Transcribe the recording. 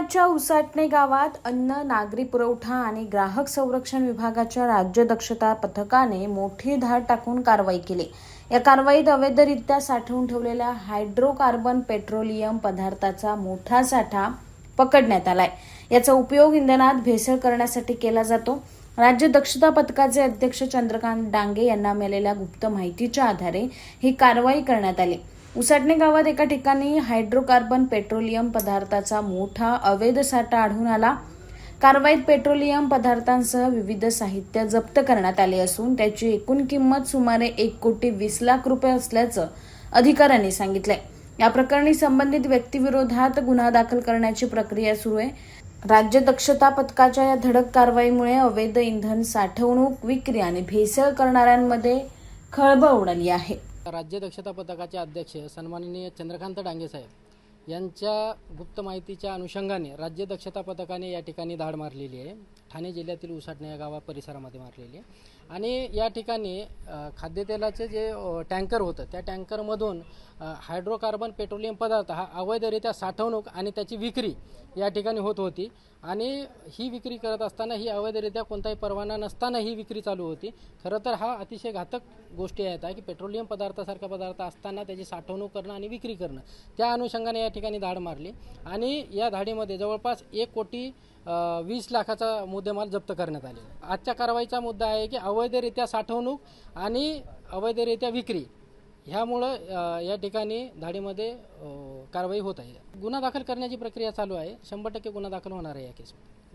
तालुक्याच्या उसाटणे गावात अन्न, नागरी पुरवठा आणि ग्राहक संरक्षण विभागाच्या राज्य दक्षता पथकाने मोठी धाड टाकून कारवाई केली। या कारवाईत अवैधरित्या साठवून ठेवलेल्या हायड्रोकार्बन पेट्रोलियम पदार्थाचा मोठा साठा पकडण्यात आलाय। याचा उपयोग इंधनात भेसळ करण्यासाठी केला जातो। राज्य दक्षता पथकाचे अध्यक्ष चंद्रकांत डांगे यांना मिळालेल्या गुप्त माहितीच्या आधारे ही कारवाई करण्यात आली। उसाटणे गावात एका ठिकाणी हायड्रोकार्बन पेट्रोलियम पदार्थाचा मोठा अवैध साठा आढळून आला। कारवाईत पेट्रोलियम पदार्थांसह विविध साहित्य जप्त करण्यात आले असून त्याची एकूण किंमत सुमारे 1,20,00,000 रुपये असल्याचं अधिकाऱ्यांनी सांगितलंय। या प्रकरणी संबंधित व्यक्तीविरोधात गुन्हा दाखल करण्याची प्रक्रिया सुरू आहे। राज्य दक्षता पथकाच्या या धडक कारवाईमुळे अवैध इंधन साठवणूक, विक्री आणि भेसळ करणाऱ्यांमध्ये खळबळ उडाली आहे। राज्य दक्षता पथकाचे अध्यक्ष सन्माननीय चंद्रकांत डांगे साहेब यांच्या गुप्त माहितीच्या अनुषंगाने राज्य दक्षता पथकाने या ठिकाणी धाड मारलेली आहे। ठाणे जिल्ह्यातील उसाटणे या गावा परिसरामध्ये मारलेली आहे आणि या ठिकाणी खाद्यतेलाचे जे टँकर होतं त्या टँकरमधून हायड्रोकार्बन पेट्रोलियम पदार्थ हा अवैधरित्या साठवणूक आणि त्याची विक्री या ठिकाणी होत होती आणि ही विक्री करत असताना ही अवैधरित्या कोणताही परवाना नसताना ही विक्री चालू होती। खरं तर हा अतिशय घातक गोष्टी आहेत की पेट्रोलियम पदार्थासारखा पदार्थ असताना त्याची साठवणूक करणं आणि विक्री करणं। त्या अनुषंगाने या ठिकाणी धाड मारली आणि या धाडीमध्ये जवळपास 1,20,00,000चा मुद्देमाल जप्त करण्यात आले। आजच्या कारवाईचा मुद्दा आहे की अवैधरित्या साठवणूक आणि अवैधरित्या विक्री ह्यामुळं या ठिकाणी धाडीमध्ये कारवाई होत आहे। गुन्हा दाखल करण्याची प्रक्रिया चालू आहे। 100% गुन्हा दाखल होणार आहे या केसमध्ये।